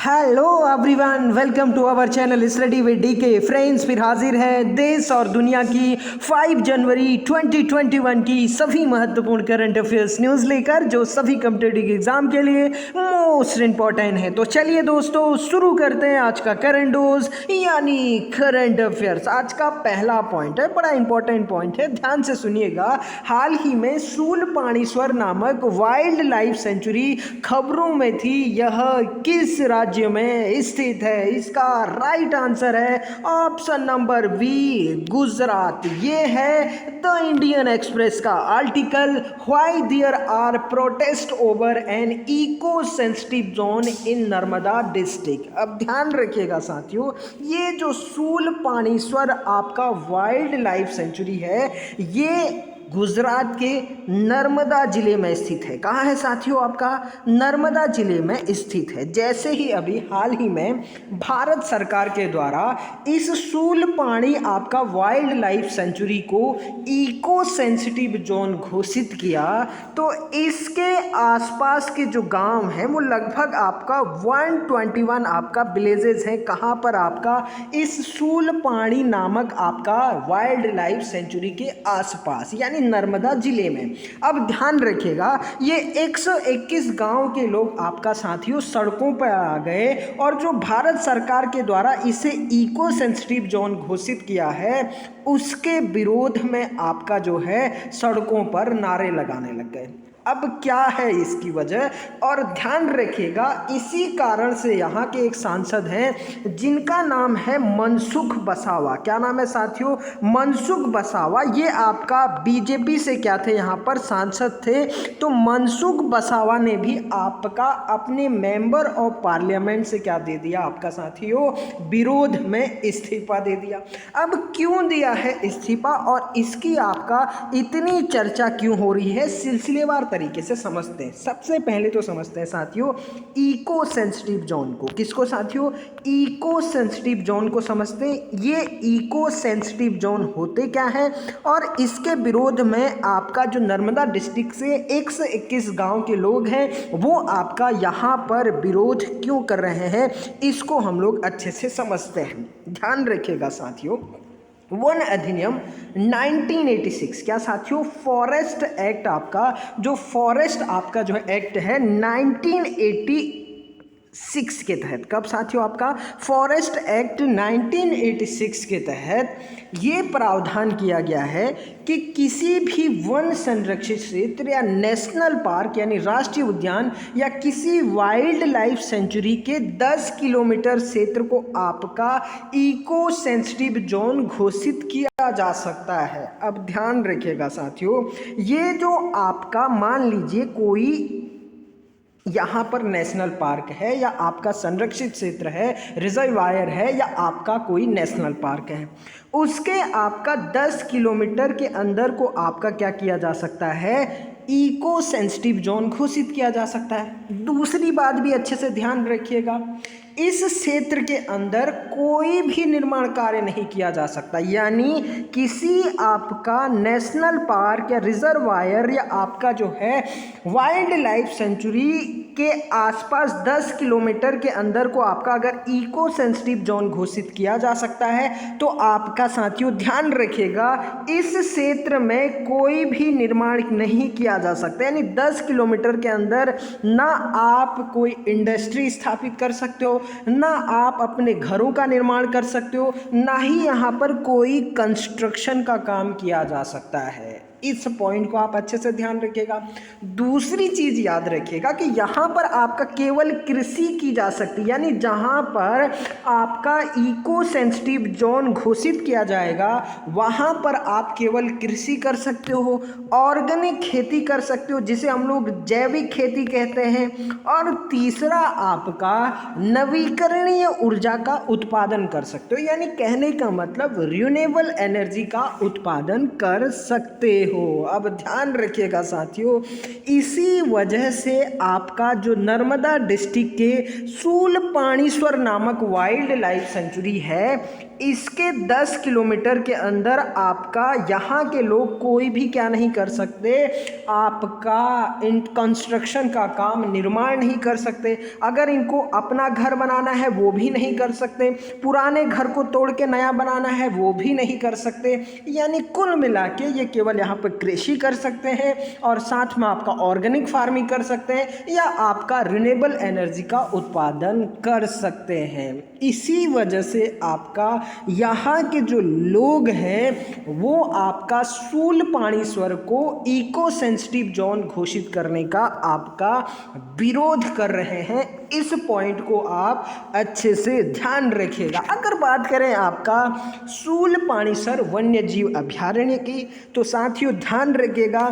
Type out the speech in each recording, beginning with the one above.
Hello everyone, welcome to our channel study with DK. Friends, फिर हाजिर है देश और दुनिया की 5 जनवरी 2021 की सभी महत्वपूर्ण करंट अफेयर्स न्यूज़ लेकर, जो सभी कॉम्पिटिटिव एग्जाम के लिए मोस्ट इम्पॉर्टेंट है। तो चलिए दोस्तों, शुरू करते हैं आज का करंट डोज यानी करंट अफेयर्स। आज का पहला पॉइंट है, बड़ा इंपॉर्टेंट पॉइंट है, ध्यान से सुनिएगा। हाल ही में शूलपाणेश्वर नामक वाइल्ड लाइफ सेंचुरी खबरों में थी। यह किस राज्य में स्थित है? इसका राइट आंसर है ऑप्शन नंबर बी, गुजरात। ये है द इंडियन एक्सप्रेस का आर्टिकल, why there are protest over an eco sensitive zone in Narmada district. अब ध्यान रखिएगा साथियों, ये जो शूलपाणेश्वर आपका वाइल्ड लाइफ सेंचुरी है, ये गुजरात के नर्मदा जिले में स्थित है। कहाँ है साथियों? आपका नर्मदा जिले में स्थित है। जैसे ही अभी हाल ही में भारत सरकार के द्वारा इस शूलपाणी आपका वाइल्ड लाइफ सेंचुरी को इको सेंसिटिव जोन घोषित किया, तो इसके आसपास के जो गांव हैं वो लगभग आपका 121 आपका विलेजेस हैं। कहाँ पर? आपका इस शूलपाणी नामक आपका वाइल्ड लाइफ सेंचुरी के आसपास, यानी नर्मदा जिले में। अब ध्यान रखिएगा, ये 121 गांव के लोग आपका साथियों सड़कों पर आ गए, और जो भारत सरकार के द्वारा इसे इको सेंसिटिव जोन घोषित किया है, उसके विरोध में आपका जो है सड़कों पर नारे लगाने लग गए। अब क्या है इसकी वजह? और ध्यान रखिएगा, इसी कारण से यहाँ के एक सांसद हैं जिनका नाम है मनसुख वसावा। क्या नाम है साथियों? मनसुख वसावा। ये आपका बीजेपी से क्या थे, यहाँ पर सांसद थे। तो मनसुख वसावा ने भी आपका अपने मेंबर ऑफ पार्लियामेंट से क्या दे दिया आपका साथियों? विरोध में इस्तीफा दे दिया। अब क्यों दिया है इस्तीफा, और इसकी आपका इतनी चर्चा क्यों हो रही है, सिलसिलेवार तरीके से समझते हैं। सबसे पहले तो समझते हैं साथियों इको सेंसिटिव जोन को। किसको साथियों? इको सेंसिटिव जोन को समझते हैं। ये इको सेंसिटिव जोन होते क्या है, और इसके विरोध में आपका जो नर्मदा डिस्ट्रिक्ट से 121 गांव के लोग हैं, वो आपका यहाँ पर विरोध क्यों कर रहे हैं, इसको हम लोग अच्छे से समझते हैं। ध्यान रखिएगा साथियों, वन अधिनियम 1986, क्या साथियों? फॉरेस्ट एक्ट आपका, जो फॉरेस्ट आपका जो एक्ट है 1986 के तहत। कब साथियों? आपका फॉरेस्ट एक्ट 1986 के तहत ये प्रावधान किया गया है कि किसी भी वन संरक्षित क्षेत्र या नेशनल पार्क यानी राष्ट्रीय उद्यान या किसी वाइल्ड लाइफ सेंचुरी के 10 किलोमीटर क्षेत्र को आपका इको सेंसिटिव जोन घोषित किया जा सकता है। अब ध्यान रखिएगा साथियों, ये जो आपका मान लीजिए कोई यहाँ पर नेशनल पार्क है, या आपका संरक्षित क्षेत्र है, रिजर्वायर है, या आपका कोई नेशनल पार्क है, उसके आपका 10 किलोमीटर के अंदर को आपका क्या किया जा सकता है? इको सेंसिटिव जोन घोषित किया जा सकता है। दूसरी बात भी अच्छे से ध्यान रखिएगा, इस क्षेत्र के अंदर कोई भी निर्माण कार्य नहीं किया जा सकता, यानी किसी आपका नेशनल पार्क या रिजर्वायर या आपका जो है वाइल्ड लाइफ सेंचुरी के आसपास 10 किलोमीटर के अंदर को आपका अगर इको सेंसिटिव जोन घोषित किया जा सकता है, तो आपका साथियों ध्यान रखिएगा, इस क्षेत्र में कोई भी निर्माण नहीं किया जा सकता। यानी 10 किलोमीटर के अंदर ना आप कोई इंडस्ट्री स्थापित कर सकते हो, ना आप अपने घरों का निर्माण कर सकते हो, ना ही यहाँ पर कोई कंस्ट्रक्शन का काम किया जा सकता है। इस पॉइंट को आप अच्छे से ध्यान रखिएगा। दूसरी चीज याद रखिएगा कि यहाँ पर आपका केवल कृषि की जा सकती है, यानी जहाँ पर आपका इको सेंसिटिव जोन घोषित किया जाएगा, वहाँ पर आप केवल कृषि कर सकते हो, ऑर्गेनिक खेती कर सकते हो, जिसे हम लोग जैविक खेती कहते हैं, और तीसरा आपका नवीकरणीय ऊर्जा का उत्पादन कर सकते हो, यानी कहने का मतलब रिन्यूएबल एनर्जी का उत्पादन कर सकते हो। हो। अब ध्यान रखिएगा साथियों, इसी वजह से आपका जो नर्मदा डिस्ट्रिक्ट के शूलपाणीश्वर नामक वाइल्ड लाइफ सेंचुरी है, इसके 10 किलोमीटर के अंदर आपका यहाँ के लोग कोई भी क्या नहीं कर सकते, आपका कंस्ट्रक्शन का काम निर्माण नहीं कर सकते। अगर इनको अपना घर बनाना है वो भी नहीं कर सकते, पुराने घर को तोड़ के नया बनाना है वो भी नहीं कर सकते। यानी कुल मिला के ये केवल यहाँ पर कृषि कर सकते हैं और साथ में आपका ऑर्गेनिक फार्मिंग कर सकते हैं या आपका रिन्यूएबल एनर्जी का उत्पादन कर सकते हैं। इसी वजह से आपका यहाँ के जो लोग हैं वो आपका शूलपाणीश्वर को इको सेंसिटिव जोन घोषित करने का आपका विरोध कर रहे हैं। इस पॉइंट को आप अच्छे से ध्यान रखिएगा। अगर बात करें आपका शूलपाणीश्वर वन्य जीव अभयारण्य की, तो साथियों ध्यान रखिएगा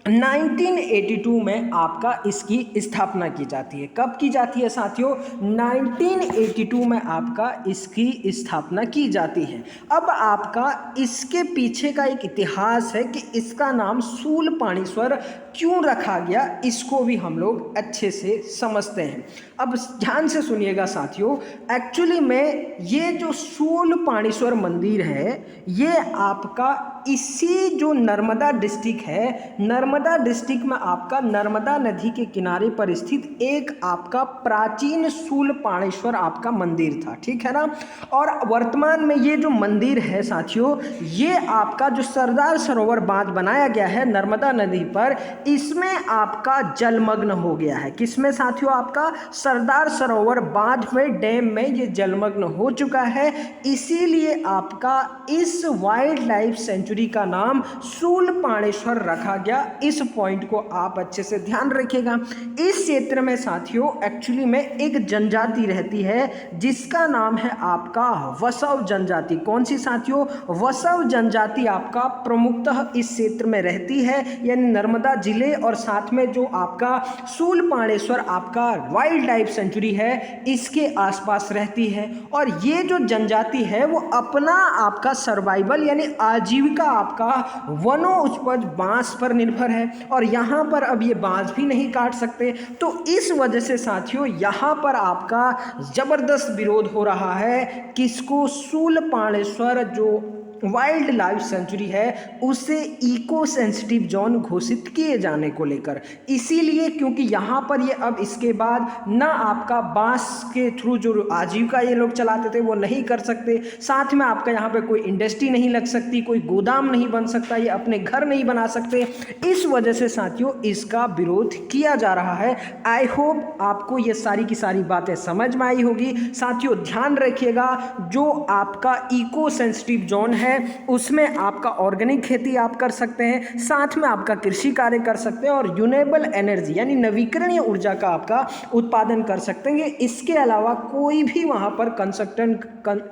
1982 में आपका इसकी स्थापना की जाती है। कब की जाती है साथियों? 1982 में आपका इसकी स्थापना की जाती है। अब आपका इसके पीछे का एक इतिहास है कि इसका नाम शूलपाणीश्वर क्यों रखा गया, इसको भी हम लोग अच्छे से समझते हैं। अब ध्यान से सुनिएगा साथियों, एक्चुअली में ये जो शूलपाणीश्वर मंदिर है ये आपका इसी जो नर्मदा डिस्ट्रिक्ट है, नर्मदा डिस्ट्रिक्ट में आपका नर्मदा नदी के किनारे पर स्थित एक आपका प्राचीन शूलपाणीश्वर आपका मंदिर था, ठीक है ना। और वर्तमान में ये जो मंदिर है साथियों, ये आपका जो सरदार सरोवर बांध बनाया गया है नर्मदा नदी पर, इसमें आपका जलमग्न हो गया है। किसमें साथियों? आपका सरदार सरोवर बांध में, डैम में ये जलमग्न हो चुका है। इसीलिए आपका इस वाइल्ड लाइफ सेंचुरी का नाम शूलपाणीश्वर रखा गया। इस पॉइंट को आप अच्छे से ध्यान रखिएगा। इस क्षेत्र में साथियों एक्चुअली में एक जनजाति रहती है जिसका नाम है आपका वसव जनजाति। कौन सी साथियों? वसव जनजाति आपका प्रमुखतः इस क्षेत्र में रहती है, यानी नर्मदा जिले और साथ में जो आपका शूलपाणीश्वर आपका वाइल्ड लाइफ सेंचुरी है इसके आसपास रहती है। और ये जो जनजाति है वो अपना आपका सर्वाइवल यानी आजीविका आपका वनों उपज बांस पर निर्भर है और यहाँ पर अब ये बांस भी नहीं काट सकते। तो इस वजह से साथियों यहाँ पर आपका जबरदस्त विरोध हो रहा है। किसको? शूलपाणीश्वर जो वाइल्ड लाइफ सेंचुरी है उसे इको सेंसिटिव जोन घोषित किए जाने को लेकर। इसीलिए क्योंकि यहाँ पर ये अब इसके बाद ना आपका बांस के थ्रू जो आजीविका ये लोग चलाते थे वो नहीं कर सकते, साथ में आपका यहाँ पे कोई इंडस्ट्री नहीं लग सकती, कोई गोदाम नहीं बन सकता, ये अपने घर नहीं बना सकते। इस वजह से साथियों इसका विरोध किया जा रहा है। आई होप आपको ये सारी की सारी बातें समझ में आई होगी। साथियों ध्यान रखिएगा, जो आपका इको सेंसिटिव जोन है उसमें आपका ऑर्गेनिक खेती आप कर सकते हैं, साथ में आपका कृषि कार्य कर सकते हैं और रिन्यूएबल एनर्जी यानी नवीकरणीय ऊर्जा का आपका उत्पादन कर सकते हैं। इसके अलावा कोई भी वहां पर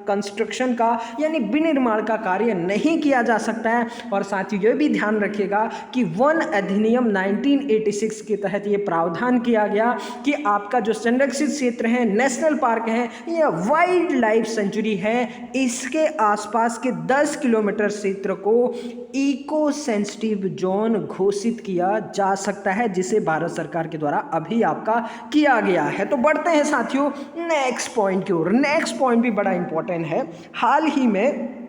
कंस्ट्रक्शन का यानी विनिर्माण का कार्य नहीं किया जा सकता है। और साथियों ये भी ध्यान रखिएगा कि वन अधिनियम 1986 के तहत ये प्रावधान किया गया कि आपका जो संरक्षित क्षेत्र है, नेशनल पार्क है या वाइल्ड लाइफ सेंचुरी है, इसके आसपास के 10 किलोमीटर क्षेत्र को इको सेंसिटिव जोन घोषित किया जा सकता है, जिसे भारत सरकार के द्वारा अभी आपका किया गया है। तो बढ़ते हैं साथियों नेक्स्ट पॉइंट की ओर। नेक्स्ट पॉइंट भी बड़ा इंपॉर्टेंट है। हाल ही में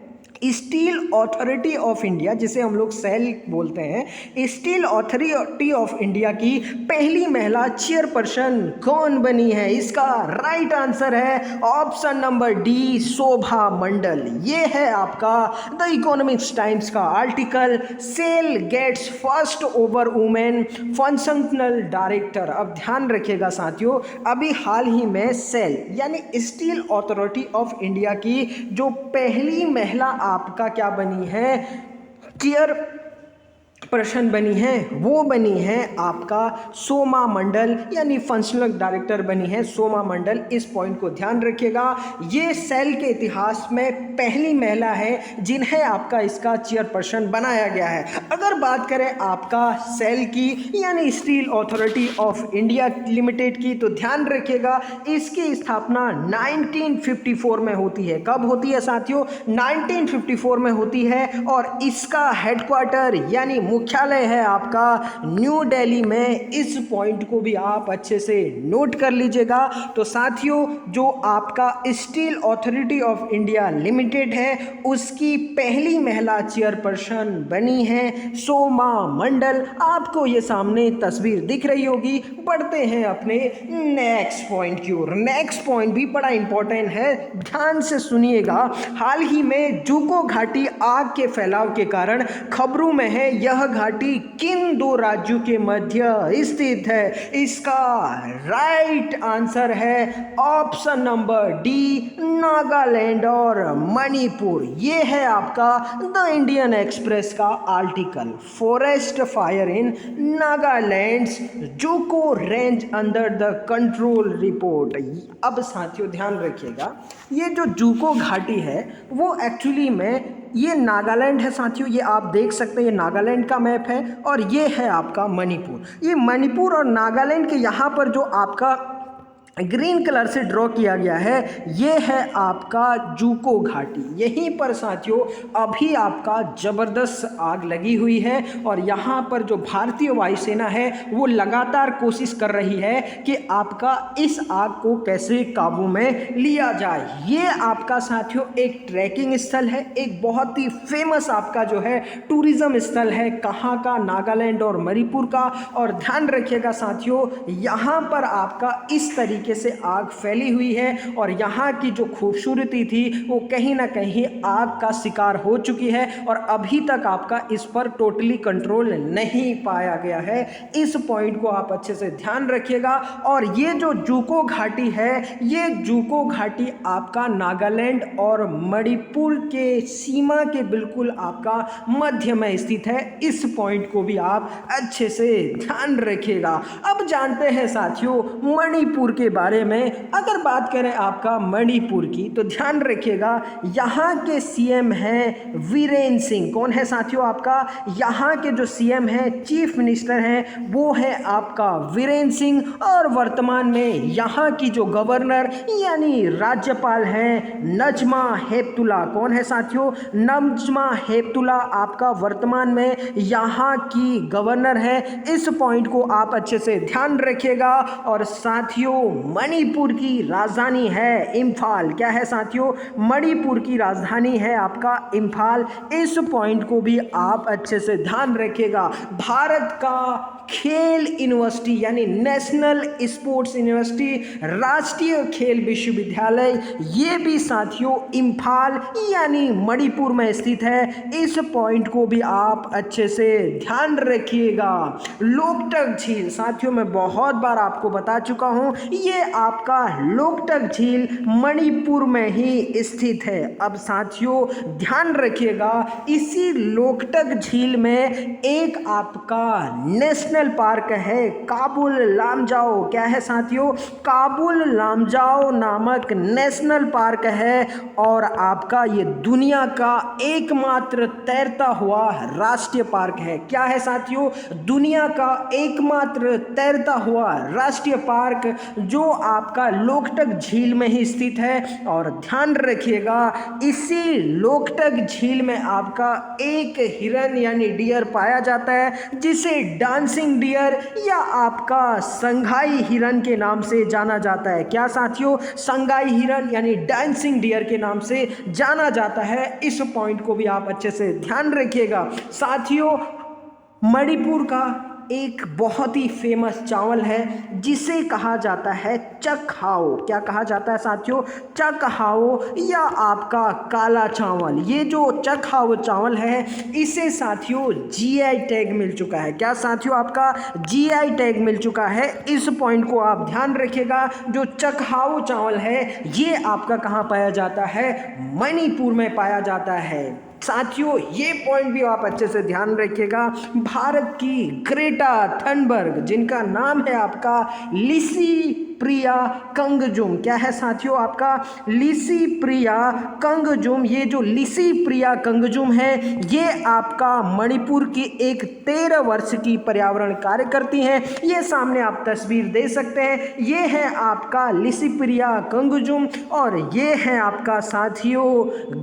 स्टील अथॉरिटी ऑफ इंडिया, जिसे हम लोग सेल बोलते हैं, स्टील अथॉरिटी ऑफ इंडिया की पहली महिला चेयरपर्सन कौन बनी है? इसका राइट आंसर है option number D, Shobha Mandal. ये है आपका द इकोनॉमिक्स टाइम्स का आर्टिकल, SAIL gets first ever women functional director. अब ध्यान रखिएगा साथियों, अभी हाल ही में सेल यानी स्टील अथॉरिटी ऑफ इंडिया की जो पहली महिला आपका क्या बनी है, पर्सन बनी है वो बनी है आपका सोमा मंडल, यानी फंक्शनल डायरेक्टर बनी है सोमा मंडल। इस पॉइंट को ध्यान रखिएगा। ये सेल के इतिहास में पहली महिला है जिन्हें आपका इसका चेयरपर्सन बनाया गया है। अगर बात करें आपका सेल की यानी steel authority of India limited की, तो ध्यान रखिएगा इसकी स्थापना 1954 में होती है। कब होती है साथियों? 1954 में होती है। और इसका हेडक्वार्टर यानी मुख्यालय है आपका न्यू दिल्ली में। इस पॉइंट को भी आप अच्छे से नोट कर लीजिएगा। तो साथियों, जो आपका steel authority of India limited है उसकी पहली महिला चेयरपर्सन बनी है सोमा मंडल। आपको ये सामने तस्वीर दिख रही होगी। बढ़ते हैं अपने नेक्स्ट पॉइंट की ओर। नेक्स्ट पॉइंट भी बड़ा इंपॉर्टेंट है, ध्यान से सुनिएगा। हाल ही में जुको घाटी आग के फैलाव के कारण खबरों में है। यह घाटी किन दो राज्यों के मध्य स्थित है? इसका राइट आंसर है ऑप्शन नंबर डी, नागालैंड और मणिपुर। ये है आपका द इंडियन एक्सप्रेस का article, forest fire in Nagaland Dzukou range under the control report. अब साथियों ध्यान रखिएगा, ये जो जुको घाटी है वो एक्चुअली में ये नागालैंड है साथियों। ये आप देख सकते हैं, ये नागालैंड का मैप है और ये है आपका मणिपुर। ये मणिपुर और नागालैंड के यहाँ पर जो आपका ग्रीन कलर से ड्रॉ किया गया है ये है आपका जुको घाटी। यहीं पर साथियों अभी आपका ज़बरदस्त आग लगी हुई है और यहाँ पर जो भारतीय वायुसेना है वो लगातार कोशिश कर रही है कि आपका इस आग को कैसे काबू में लिया जाए। ये आपका साथियों एक ट्रैकिंग स्थल है, एक बहुत ही फेमस आपका जो है टूरिज्म स्थल है। कहाँ का? नागालैंड और मणिपुर का। और ध्यान रखिएगा साथियों, यहाँ पर आपका इस तरीके से आग फैली हुई है और यहाँ की जो खूबसूरती थी वो कहीं ना कहीं आग का शिकार हो चुकी है और अभी तक आपका इस पर टोटली कंट्रोल नहीं पाया गया है। इस पॉइंट को आप अच्छे से ध्यान रखिएगा। और ये जो जुको घाटी है, ये जुको घाटी आपका नागालैंड और मणिपुर के सीमा के बिल्कुल आपका मध्य में स्थित है। इस पॉइंट को भी आप अच्छे से ध्यान रखिएगा। अब जानते हैं साथियों मणिपुर के बारे में। अगर बात करें आपका मणिपुर की, तो ध्यान रखिएगा यहाँ के सीएम हैं वीरेंद्र सिंह। कौन है साथियों? आपका यहाँ के जो सीएम हैं, चीफ मिनिस्टर हैं, वो है आपका वीरेंद्र सिंह। और वर्तमान में यहाँ की जो गवर्नर यानी राज्यपाल हैं नजमा हेपतुल्ला। कौन है साथियों? नजमा हेपतुल्ला आपका वर्तमान में यहाँ की गवर्नर है। इस पॉइंट को आप अच्छे से ध्यान रखिएगा। और साथियों मणिपुर की राजधानी है इम्फाल। क्या है साथियों? मणिपुर की राजधानी है आपका इम्फाल। इस पॉइंट को भी आप अच्छे से ध्यान रखिएगा। भारत का खेल यूनिवर्सिटी यानी नेशनल स्पोर्ट्स यूनिवर्सिटी, राष्ट्रीय खेल विश्वविद्यालय, ये भी साथियों इम्फाल यानी मणिपुर में स्थित है। इस पॉइंट को भी आप अच्छे से ध्यान रखिएगा। लोकटक झील साथियों मैं बहुत बार आपको बता चुका हूं, ये आपका लोकटक झील मणिपुर में ही स्थित है। अब साथियों ध्यान रखिएगा, इसी लोकटक झील में एक आपका नेशनल पार्क है काबुल लामजाओ। क्या है साथियों? काबुल लामजाओ नामक नेशनल पार्क है और आपका ये दुनिया का एकमात्र तैरता हुआ राष्ट्रीय पार्क है। क्या है साथियों? दुनिया का एकमात्र तैरता हुआ राष्ट्रीय पार्क जो आपका लोकटक झील में ही स्थित है। और ध्यान रखिएगा इसी लोकटक झील में आपका एक हिरन यानी डियर पाया जाता है जिसे डांसिंग डियर या आपका संघाई हिरन के नाम से जाना जाता है। क्या साथियों? संघाई हिरन यानी डांसिंग डियर के नाम से जाना जाता है। इस पॉइंट को भी आप अच्छे से ध्यान रखिएगा। साथियों मणिपुर का एक बहुत ही फेमस चावल है जिसे कहा जाता है चकहाओ। क्या कहा जाता है साथियों? चकहाओ या आपका काला चावल। ये जो चकहाओ चावल है इसे साथियों जीआई टैग मिल चुका है। क्या साथियों? आपका जीआई टैग मिल चुका है। इस पॉइंट को आप ध्यान रखिएगा। जो चकहाओ चावल है ये आपका कहाँ पाया जाता है? मणिपुर में पाया जाता है। साथियों ये पॉइंट भी आप अच्छे से ध्यान रखिएगा। भारत की ग्रेटा थनबर्ग, जिनका नाम है आपका लिसी प्रिया कंगजुम। क्या है साथियों आपका? लिसी प्रिया कंगजुम। ये जो लिसी प्रिया कंगजुम है, ये आपका मणिपुर की एक 13 वर्ष की पर्यावरण कार्यकर्ती हैं। ये सामने आप तस्वीर दे सकते हैं, ये है आपका लिसी प्रिया कंगजुम और ये है आपका साथियों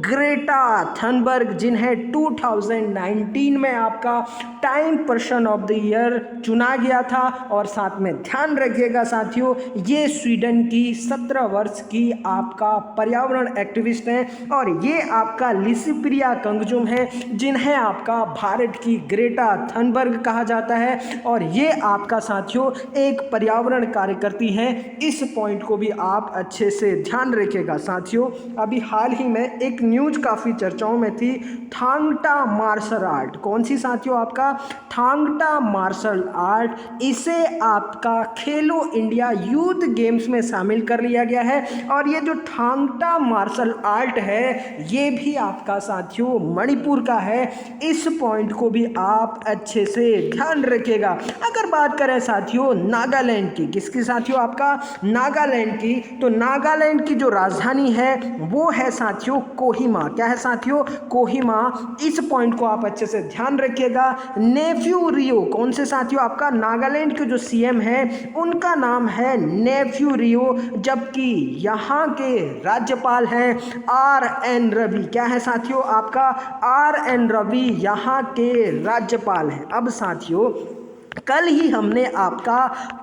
ग्रेटा थनबर्ग, जिन्हें 2019 में आपका time person of the year चुना गया था। और साथ में ध्यान रखिएगा साथियों, ये स्वीडन की 17 वर्ष की आपका पर्यावरण एक्टिविस्ट हैं और ये आपका लिसिप्रिया कंगजुम है, जिन्हें आपका भारत की ग्रेटा थनबर्ग कहा जाता है और ये आपका साथियों एक पर्यावरण कार्यकर्ती है। इस पॉइंट को भी आप अच्छे से ध्यान रखिएगा साथियों। अभी हाल ही में एक न्यूज काफ़ी चर्चाओं में थी, थांगटा मार्शल आर्ट। कौन सी साथियों? आपका थांगटा मार्शल आर्ट। इसे आपका खेलो इंडिया यूथ गेम्स में शामिल कर लिया गया है और ये जो थांगटा मार्शल आर्ट है, ये भी आपका साथियों मणिपुर का है। इस पॉइंट को भी आप अच्छे से ध्यान रखिएगा। अगर बात करें साथियों नागालैंड की, किसकी साथियों? आपका नागालैंड की। तो नागालैंड की जो राजधानी है वो है साथियों कोहिमा। क्या है साथियों? कोहिमा। इस पॉइंट को आप अच्छे से ध्यान रखिएगा। नेफ्यू रियो। कौन से साथियों? आपका नागालैंड के जो सीएम है उनका नाम है नेफ्यू रियो, जबकि यहाँ के राज्यपाल हैं RN रवि। क्या है साथियों? आपका RN रवि यहाँ के राज्यपाल हैं। अब साथियों कल ही हमने आपका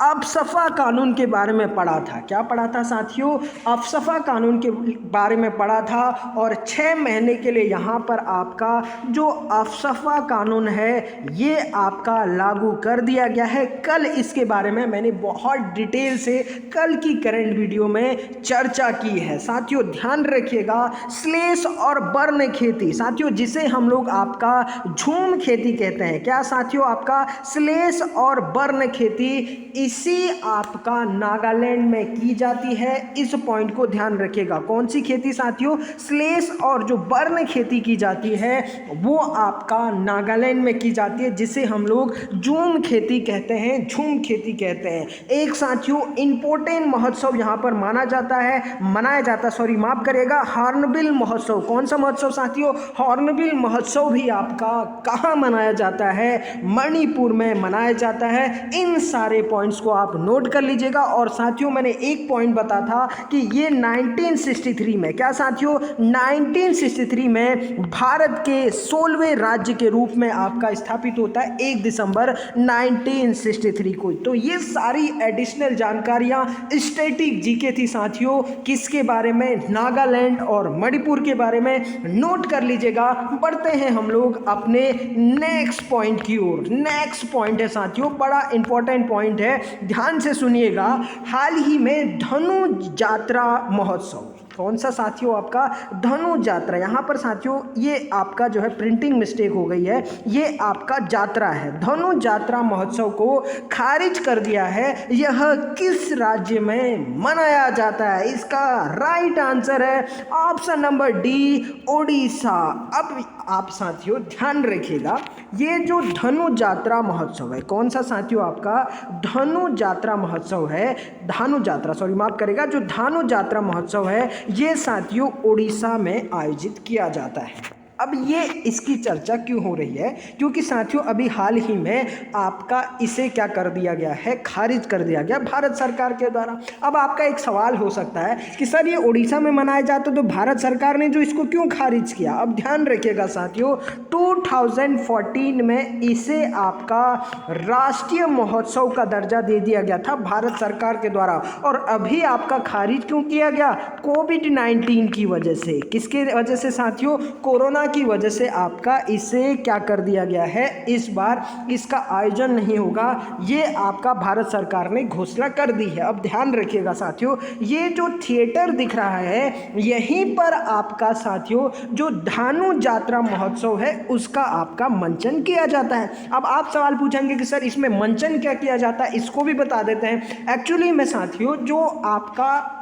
अफसफा कानून के बारे में पढ़ा था। क्या पढ़ा था साथियों? अफसफा कानून के बारे में पढ़ा था और 6 महीने के लिए यहाँ पर आपका जो अफसफा कानून है ये आपका लागू कर दिया गया है। कल इसके बारे में मैंने बहुत डिटेल से कल की करंट वीडियो में चर्चा की है साथियों। ध्यान रखिएगा, स्लेश और बर्न खेती साथियों, जिसे हम लोग आपका झूम खेती कहते हैं। क्या साथियों? आपका स्लेश और बर्न खेती इसी आपका नागालैंड में की जाती है। इस पॉइंट को ध्यान रखिएगा। कौन सी खेती साथियों? स्लेश और जो बर्न खेती की जाती है वो आपका नागालैंड में की जाती है, जिसे हम लोग झूम खेती कहते हैं, झूम खेती कहते हैं। एक साथियों इंपॉर्टेंट महोत्सव यहाँ पर मनाया जाता सॉरी माफ करिएगा, हॉर्नबिल महोत्सव। कौन सा महोत्सव साथियों? हॉर्नबिल महोत्सव भी आपका कहाँ मनाया जाता है? मणिपुर में मनाया जाता है। इन सारे पॉइंट्स को आप नोट कर लीजिएगा। और साथियों मैंने एक पॉइंट बता था कि ये 1963 में, क्या साथियों? 1963 में भारत के 16वें राज्य के रूप में आपका स्थापित होता है 1 दिसंबर 1963 को। तो ये सारी एडिशनल जानकारियां स्टैटिक जीके थी साथियों। किसके बारे में? नागालैंड और मणिपुर के बारे में। नोट कर लीजिएगा। बढ़ते हैं हम लोग अपने नेक्स्ट पॉइंट की ओर। नेक्स्ट पॉइंट है साथियों, बड़ा इंपॉर्टेंट पॉइंट है, ध्यान से सुनिएगा। हाल ही में धनु जात्रा महोत्सव। कौन सा साथियों? आपका धनु जात्रा। यहाँ पर साथियों ये आपका जो है प्रिंटिंग मिस्टेक हो गई है, ये आपका जात्रा है। धनु जात्रा महोत्सव को खारिज कर दिया है। यह किस राज्य में मनाया जाता है? इसका राइट आंसर है ऑप्शन नंबर डी, ओडिशा। अब आप साथियों ध्यान रखिएगा, ये जो धनु जात्रा महोत्सव है, कौन सा साथियों? आपका धनु जात्रा महोत्सव है, धानु जात्रा सॉरी माफ करेगा, जो धानु जात्रा महोत्सव है ये साथियों उड़ीसा में आयोजित किया जाता है। अब ये इसकी चर्चा क्यों हो रही है? क्योंकि साथियों अभी हाल ही में आपका इसे क्या कर दिया गया है? खारिज कर दिया गया भारत सरकार के द्वारा। अब आपका एक सवाल हो सकता है कि सर ये उड़ीसा में मनाया जाता तो भारत सरकार ने जो इसको क्यों खारिज किया? अब ध्यान रखिएगा साथियों, 2014 में इसे आपका राष्ट्रीय महोत्सव का दर्जा दे दिया गया था भारत सरकार के द्वारा। और अभी आपका खारिज क्यों किया गया? कोविड-19 की वजह से। किसके वजह से साथियों? कोरोना की वजह से आपका इसे क्या कर दिया गया है? इस बार इसका आयोजन नहीं होगा, ये आपका भारत सरकार ने घोषणा कर दी है। अब ध्यान रखिएगा साथियों, ये जो थिएटर दिख रहा है यहीं पर आपका साथियों जो धानु जात्रा महोत्सव है उसका आपका मंचन किया जाता है। अब आप सवाल पूछेंगे कि सर इसमें मंचन क्या किया जाता है, इसको भी बता देते हैं। एक्चुअली में साथियों जो आपका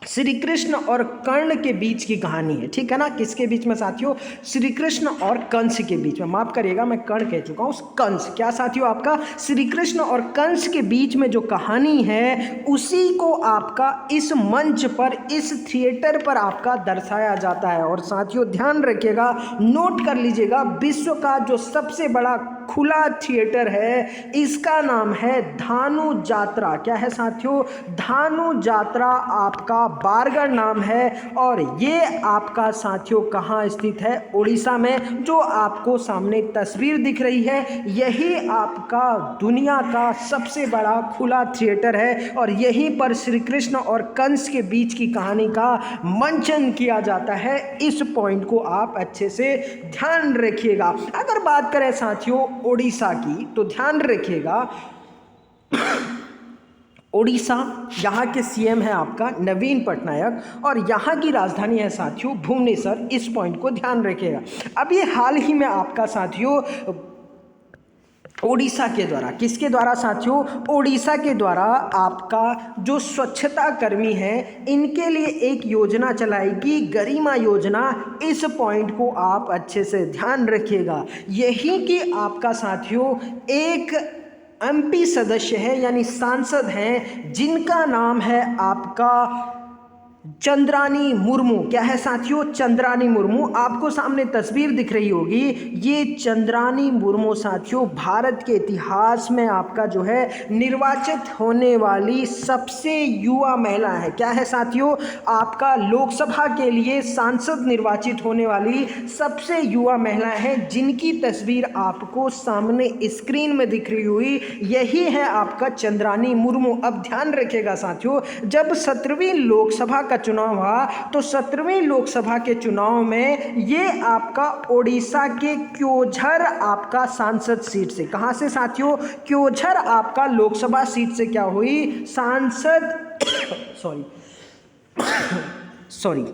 श्री कृष्ण और कर्ण के बीच की कहानी है, ठीक है ना। किसके बीच में साथियों? श्री कृष्ण और कंस के बीच में। माफ करिएगा, मैं कर्ण कह चुका हूँ, कंस। क्या साथियों? आपका श्री कृष्ण और कंस के बीच में जो कहानी है उसी को आपका इस मंच पर, इस थिएटर पर आपका दर्शाया जाता है। और साथियों ध्यान रखिएगा, नोट कर लीजिएगा, विश्व का जो सबसे बड़ा खुला थिएटर है इसका नाम है धानु जात्रा। क्या है साथियों? धानु जात्रा आपका बारगढ़ नाम है। और ये आपका साथियों कहाँ स्थित है? उड़ीसा में। जो आपको सामने तस्वीर दिख रही है यही आपका दुनिया का सबसे बड़ा खुला थिएटर है और यहीं पर श्री कृष्ण और कंस के बीच की कहानी का मंचन किया जाता है। इस पॉइंट को आप अच्छे से ध्यान रखिएगा। अगर बात करें साथियों ओडिशा की तो ध्यान रखिएगा, ओडिशा, यहाँ के सीएम है आपका नवीन पटनायक और यहाँ की राजधानी है साथियों भुवनेश्वर। इस पॉइंट को ध्यान रखिएगा। अब ये हाल ही में आपका साथियों ओडिशा के द्वारा, किसके द्वारा साथियों? ओडिशा के द्वारा आपका जो स्वच्छता कर्मी हैं इनके लिए एक योजना चलाएगी, गरिमा योजना। इस पॉइंट को आप अच्छे से ध्यान रखिएगा। यही कि आपका साथियों एक एमपी सदस्य है यानी सांसद हैं जिनका नाम है आपका चंद्रानी मुर्मू। क्या है साथियों? चंद्रानी मुर्मू। आपको सामने तस्वीर दिख रही होगी, ये चंद्रानी मुर्मू साथियों भारत के इतिहास में आपका जो है निर्वाचित होने वाली सबसे युवा महिला है। क्या है साथियों? आपका लोकसभा के लिए सांसद निर्वाचित होने वाली सबसे युवा महिला है, जिनकी तस्वीर आपको सामने स्क्रीन में दिख रही हुई यही है आपका चंद्रानी मुर्मू। अब ध्यान रखिएगा साथियों, जब 17वीं लोकसभा चुनाव हुआ तो 17वीं लोकसभा के चुनाव में ये आपका ओडिशा के क्योंझर आपका सांसद सीट से, कहां से साथियों? क्योंझर आपका लोकसभा सीट से क्या हुई? सांसद सॉरी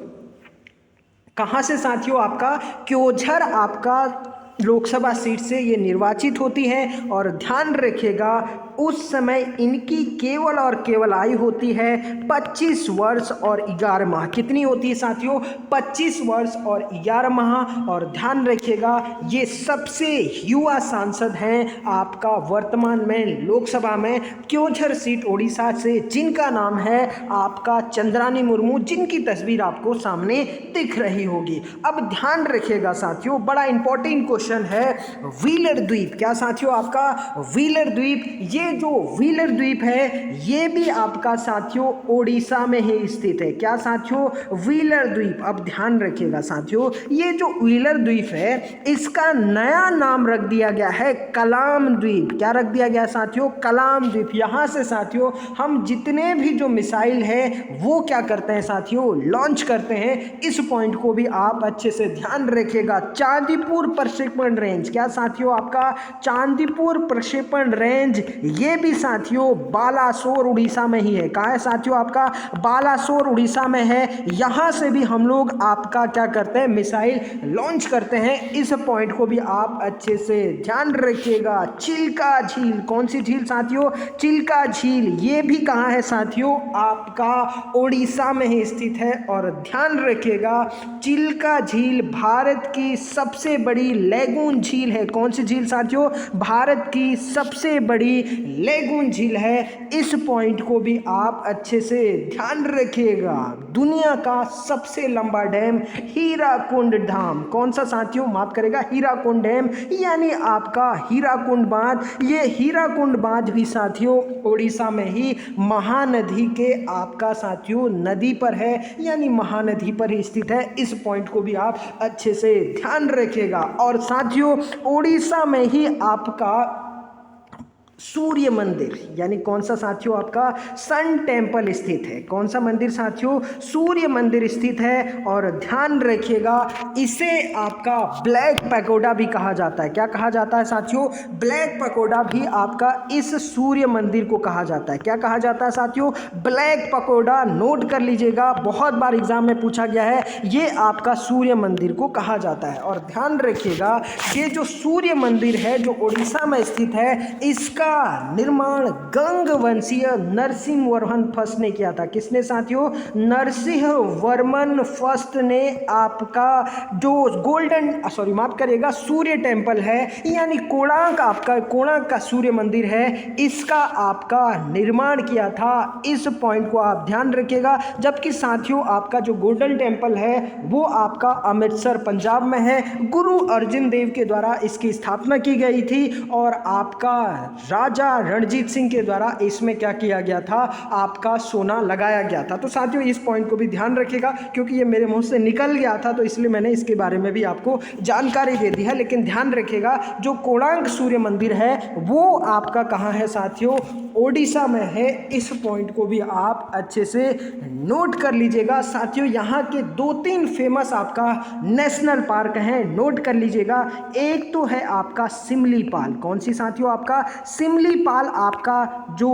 कहां से साथियों? आपका क्योंझर आपका लोकसभा सीट से ये निर्वाचित होती हैं। और ध्यान रखिएगा उस समय इनकी केवल और केवल आयु होती है 25 वर्ष और 11 माह। कितनी होती है साथियों? 25 वर्ष और 11 माह। और ध्यान रखिएगा ये सबसे युवा सांसद हैं आपका वर्तमान में लोकसभा में क्योंझर सीट ओडिशा से, जिनका नाम है आपका चंद्रानी मुर्मू, जिनकी तस्वीर आपको सामने दिख रही होगी। अब ध्यान रखिएगा साथियों, बड़ा इंपॉर्टेंट क्वेश्चन है व्हीलर द्वीप। क्या साथियों? आपका व्हीलर द्वीप, ये जो व्हीलर द्वीप है ये भी आपका साथियों ओडिशा में ही स्थित है। क्या साथियों? व्हीलर द्वीप। अब ध्यान रखिएगा साथियों, ये जो व्हीलर द्वीप है इसका नया नाम रख दिया गया है कलाम द्वीप। क्या रख दिया गया साथियों? कलाम द्वीप। यहाँ से साथियों हम जितने भी जो मिसाइल है वो क्या करते हैं साथियों? लॉन्च करते हैं। इस पॉइंट को भी आप अच्छे से ध्यान रखिएगा। चांदीपुर प्रक्षेपण रेंज। क्या साथियों? आपका चांदीपुर प्रक्षेपण रेंज ये भी साथियों बालासोर उड़ीसा में ही है। कहाँ है साथियों? आपका बालासोर उड़ीसा में है। यहाँ से भी हम लोग आपका क्या करते हैं? मिसाइल लॉन्च करते हैं। इस पॉइंट को भी आप अच्छे से ध्यान रखिएगा। चिल्का झील, कौन सी झील साथियों? चिल्का झील। ये भी कहाँ है साथियों? आपका ओडिशा में ही स्थित है। और ध्यान रखिएगा चिल्का झील भारत की सबसे बड़ी लैगून झील है। कौन सी झील साथियों? भारत की सबसे बड़ी लैगून झील है। इस पॉइंट को भी आप अच्छे से ध्यान रखिएगा। दुनिया का सबसे लंबा डैम हीराकुंड डैम, कौन सा साथियों? माफ करेगा, हीराकुंड डैम यानी आपका हीराकुंड बांध। ये हीराकुंड बांध भी साथियों ओडिशा में ही महानदी के आपका साथियों नदी पर है, यानी महानदी पर ही स्थित है। इस पॉइंट को भी आप अच्छे से ध्यान रखिएगा। और साथियों ओडिशा में ही आपका सूर्य मंदिर यानी कौन सा साथियों? आपका सन टेम्पल स्थित है। कौन सा मंदिर साथियों? सूर्य मंदिर स्थित है। और ध्यान रखिएगा इसे आपका ब्लैक पैगोडा भी कहा जाता है। क्या कहा जाता है साथियों? ब्लैक पैगोडा भी आपका इस सूर्य मंदिर को कहा जाता है। क्या कहा जाता है साथियों? Black pagoda. नोट कर लीजिएगा, बहुत बार एग्जाम में पूछा गया है। ये आपका सूर्य मंदिर को कहा जाता है। और ध्यान रखिएगा ये जो सूर्य मंदिर है जो उड़ीसा में स्थित है, इसका जिसका निर्माण गंगवंशीय नरसिंहवर्मन फर्स्ट ने किया था। किसने साथियों? नरसिंहवर्मन फर्स्ट ने आपका जो माफ करिएगा सूर्य टेम्पल है यानी कोणार्क का सूर्य मंदिर है, इसका आपका निर्माण किया था। इस पॉइंट को आप ध्यान रखिएगा। जबकि साथियों आपका जो गोल्डन टेम्पल है वो आपका अमृतसर पंजाब में है। गुरु अर्जुन देव के द्वारा इसकी स्थापना की गई थी और आपका राजा रणजीत सिंह के द्वारा इसमें क्या किया गया था? आपका सोना लगाया गया था। तो साथियों इस पॉइंट को भी ध्यान रखिएगा क्योंकि ये मेरे मुंह से निकल गया था तो इसलिए मैंने इसके बारे में भी आपको जानकारी दे दी है। लेकिन ध्यान रखिएगा जो कोणार्क सूर्य मंदिर है वो आपका कहाँ है साथियों? ओडिशा में है। इस पॉइंट को भी आप अच्छे से नोट कर लीजिएगा। साथियों यहाँ के 2-3 फेमस आपका नेशनल पार्क हैं, नोट कर लीजिएगा। एक तो है आपका सिमलीपाल। कौन सी साथियों? आपका सिमलीपाल आपका जो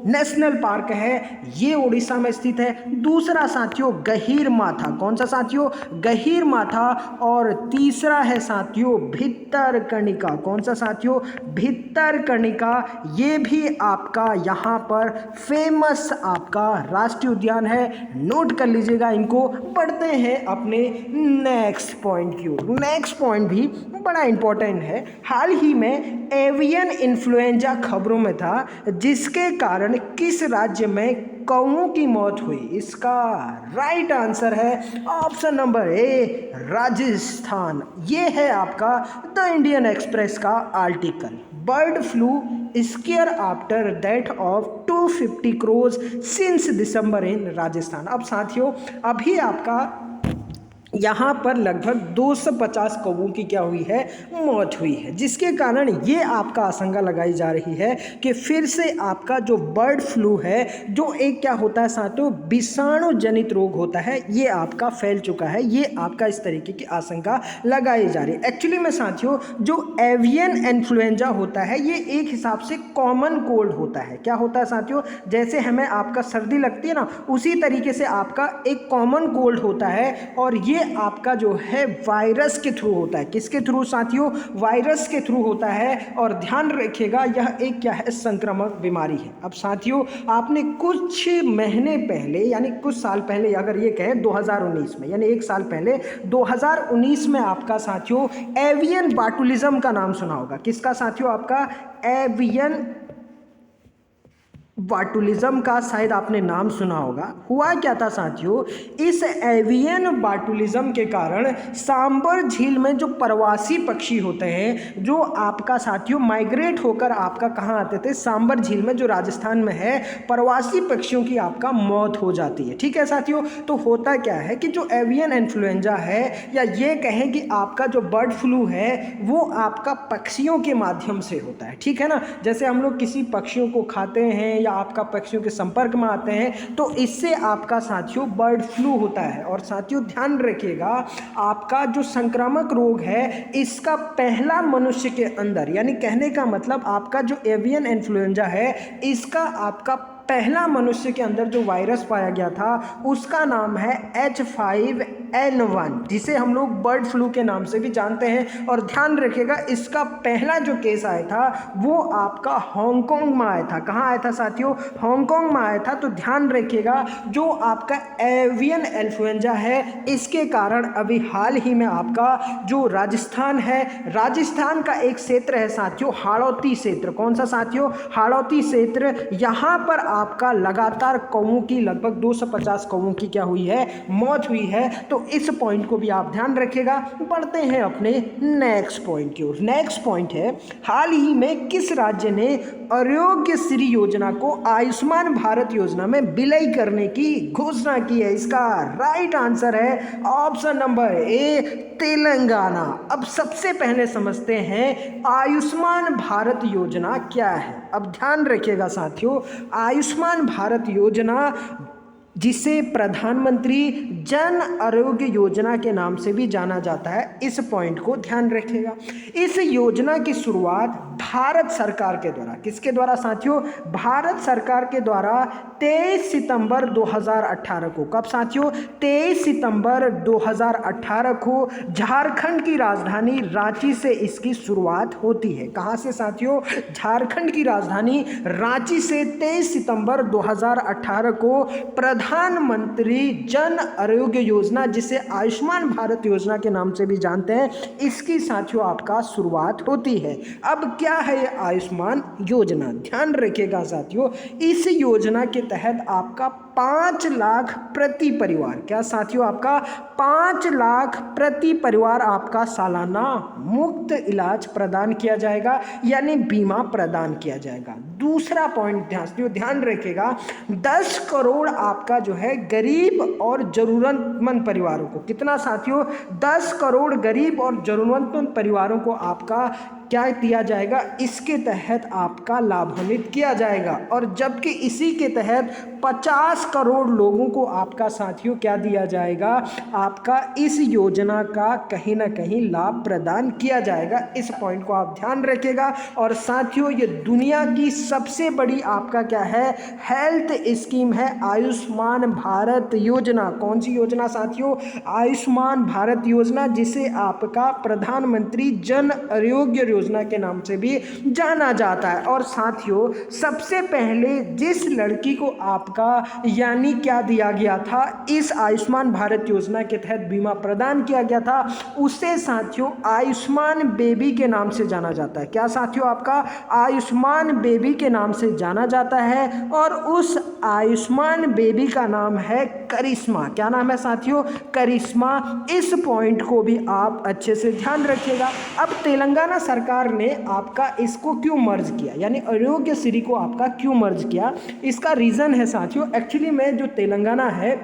नेशनल पार्क है ये उड़ीसा में स्थित है। दूसरा साथियों गहीरमाथा। कौन सा साथियों? गहीरमाथा। और तीसरा है साथियों भितरकनिका। कौन सा साथियों? भितरकनिका। ये भी आपका यहाँ पर फेमस आपका राष्ट्रीय उद्यान है, नोट कर लीजिएगा इनको। बढ़ते हैं अपने नेक्स्ट पॉइंट की ओर। नेक्स्ट पॉइंट भी बड़ा इंपॉर्टेंट है। हाल ही में एवियन इन्फ्लुएंजा खबरों में था जिसके कारण किस राज्य में कौओं की मौत हुई? इसका राइट आंसर है ऑप्शन नंबर ए राजस्थान। ये है आपका द इंडियन एक्सप्रेस का आर्टिकल। Bird flu scare after death of 250 crores since December in Rajasthan. अब साथियों अभी आपका यहाँ पर लगभग 250 कौवों की क्या हुई है? मौत हुई है, जिसके कारण ये आपका आशंका लगाई जा रही है कि फिर से आपका जो बर्ड फ्लू है जो एक क्या होता है साथियों? विषाणु जनित रोग होता है, ये आपका फैल चुका है। ये आपका इस तरीके की आशंका लगाई जा रही है। एक्चुअली में साथियों जो एवियन इन्फ्लुएंजा होता है ये एक हिसाब से कॉमन कोल्ड होता है। क्या होता है साथियों? जैसे हमें आपका सर्दी लगती है ना, उसी तरीके से आपका एक कॉमन कोल्ड होता है और ये आपका जो है वायरस के थ्रू होता है। किसके थ्रू साथियों? वायरस के थ्रू होता है। और ध्यान रखिएगा यह एक क्या है? संक्रामक बीमारी है। अब साथियों आपने कुछ महीने पहले यानी कुछ साल पहले अगर ये कहें 2019 में यानी 1 साल पहले 2019 में आपका साथियों एवियन बाटुलिज्म का नाम सुना होगा। किसका साथियों? आपका एवियन बाटुलिज्म का शायद आपने नाम सुना होगा। हुआ क्या था साथियों? इस एवियन बाटुलिज्म के कारण सांबर झील में जो प्रवासी पक्षी होते हैं जो आपका साथियों माइग्रेट होकर आपका कहाँ आते थे? सांबर झील में जो राजस्थान में है, प्रवासी पक्षियों की आपका मौत हो जाती है। ठीक है साथियों, तो होता क्या है कि जो एवियन इन्फ्लुएंजा है या ये कहें कि आपका जो बर्ड फ्लू है वो आपका पक्षियों के माध्यम से होता है। ठीक है ना? जैसे हम लोग किसी पक्षियों को खाते हैं या आपका पक्षियों के संपर्क में आते हैं तो इससे आपका साथियों बर्ड फ्लू होता है। और साथियों ध्यान रखिएगा आपका जो संक्रामक रोग है इसका पहला मनुष्य के अंदर यानी कहने का मतलब आपका जो एवियन इन्फ्लुएंजा है इसका आपका पहला मनुष्य के अंदर जो वायरस पाया गया था उसका नाम है H5N1 जिसे हम लोग बर्ड फ्लू के नाम से भी जानते हैं। और ध्यान रखिएगा इसका पहला जो केस आया था वो आपका हांगकांग में आया था। कहाँ आया था साथियों? हांगकांग में आया था। तो ध्यान रखिएगा जो आपका एवियन इन्फ्लुएंजा है इसके कारण अभी हाल ही में आपका जो राजस्थान है, राजस्थान का एक क्षेत्र है साथियों हाड़ौती क्षेत्र। कौन सा साथियों? हाड़ौती क्षेत्र। यहाँ पर आपका लगातार कौओं की लगभग 250 कौओं की क्या हुई है? मौत हुई है। तो इस पॉइंट को भी आप ध्यान रखिएगा। बढ़ते हैं अपने नेक्स्ट पॉइंट की ओर। नेक्स्ट पॉइंट है हाल ही में किस राज्य ने आरोग्य श्री योजना को आयुष्मान भारत योजना में विलय करने की घोषणा की है? इसका राइट आंसर है ऑप्शन नंबर ए तेलंगाना। अब सबसे पहले समझते हैं आयुष्मान भारत योजना क्या है। अब ध्यान रखिएगा साथियों आयुष्मान भारत योजना जिसे प्रधानमंत्री जन आरोग्य योजना के नाम से भी जाना जाता है। इस पॉइंट को ध्यान रखिएगा। इस योजना की शुरुआत भारत सरकार के द्वारा, किसके द्वारा साथियों? भारत सरकार के द्वारा 23 सितंबर 2018 को। कब साथियों? 23 सितंबर 2018 को झारखंड की राजधानी रांची से इसकी शुरुआत होती है। कहाँ से साथियों? झारखंड की राजधानी रांची से 23 सितंबर 2018 को प्रधानमंत्री जन आरोग्य योजना, जिसे आयुष्मान भारत योजना के नाम से भी जानते हैं, इसकी साथियों आपका शुरुआत होती है। अब क्या है ये आयुष्मान योजना? ध्यान रखिएगा साथियों, इस योजना के तहत आपका 5 लाख प्रति परिवार, क्या साथियों? आपका 5 लाख प्रति परिवार आपका सालाना मुफ्त इलाज प्रदान किया जाएगा, यानी बीमा प्रदान किया जाएगा। दूसरा पॉइंट ध्यान रखिएगा, 10 करोड़ आपका जो है गरीब और जरूरतमंद परिवारों को, कितना साथियों? 10 करोड़ गरीब और जरूरतमंद परिवारों को आपका क्या दिया जाएगा? इसके तहत आपका लाभान्वित किया जाएगा। और जबकि इसी के तहत 50 करोड़ लोगों को आपका साथियों क्या दिया जाएगा? आपका इस योजना का कहीं ना कहीं लाभ प्रदान किया जाएगा। इस पॉइंट को आप ध्यान रखिएगा। और साथियों, ये दुनिया की सबसे बड़ी आपका क्या है? हेल्थ स्कीम है आयुष्मान भारत योजना। कौन सी योजना साथियों? आयुष्मान भारत योजना, जिसे आपका प्रधानमंत्री जन आरोग्य योजना के नाम से भी जाना जाता है। और साथियों, सबसे पहले जिस लड़की को आपका यानी क्या दिया गया था, इस आयुष्मान भारत योजना के तहत बीमा प्रदान किया गया था, उसे साथियों आयुष्मान बेबी के नाम से जाना जाता है। क्या साथियों? आपका आयुष्मान बेबी के नाम से जाना जाता है। और उस आयुष्मान बेबी का नाम है करिश्मा। क्या नाम है साथियों? करिश्मा। इस पॉइंट को भी आप अच्छे से ध्यान रखिएगा। अब तेलंगाना सरकार ने आपका इसको क्यों मर्ज किया, यानी आरोग्य श्री को आपका क्यों मर्ज किया? इसका रीज़न है साथियों, एक्चुअली में जो तेलंगाना है,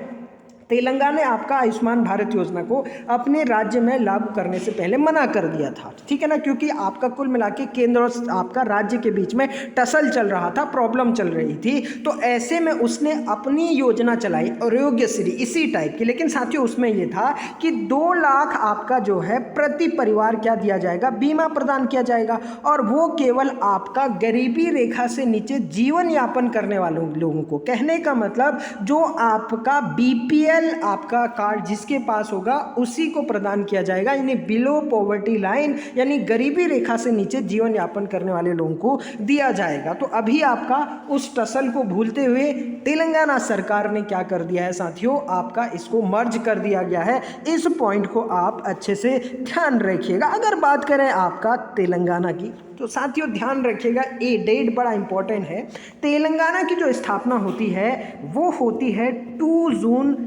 तेलंगाना ने आपका आयुष्मान भारत योजना को अपने राज्य में लागू करने से पहले मना कर दिया था, ठीक है ना, क्योंकि आपका कुल मिला के केंद्र और आपका राज्य के बीच में टसल चल रहा था, प्रॉब्लम चल रही थी। तो ऐसे में उसने अपनी योजना चलाई आरोग्य श्री, इसी टाइप की। लेकिन साथियों, उसमें यह था कि 2 लाख आपका जो है प्रति परिवार क्या दिया जाएगा? बीमा प्रदान किया जाएगा। और वो केवल आपका गरीबी रेखा से नीचे जीवन यापन करने वालों लोगों को, कहने का मतलब जो आपका BPL आपका कार्ड जिसके पास होगा उसी को प्रदान किया जाएगा, यानी बिलो पॉवर्टी लाइन, यानी गरीबी रेखा से नीचे जीवन यापन करने वाले लोगों को दिया जाएगा। तो अभी आपका उस टसल को भूलते हुए तेलंगाना सरकार ने क्या कर दिया है साथियों? आपका इसको मर्ज कर दिया गया है। इस पॉइंट को आप अच्छे से ध्यान रखिएगा। अगर बात करें आपका तेलंगाना की, तो साथियों ध्यान रखिएगा, ये डेट बड़ा इंपॉर्टेंट है। तेलंगाना की जो स्थापना होती है वो होती है 2 जून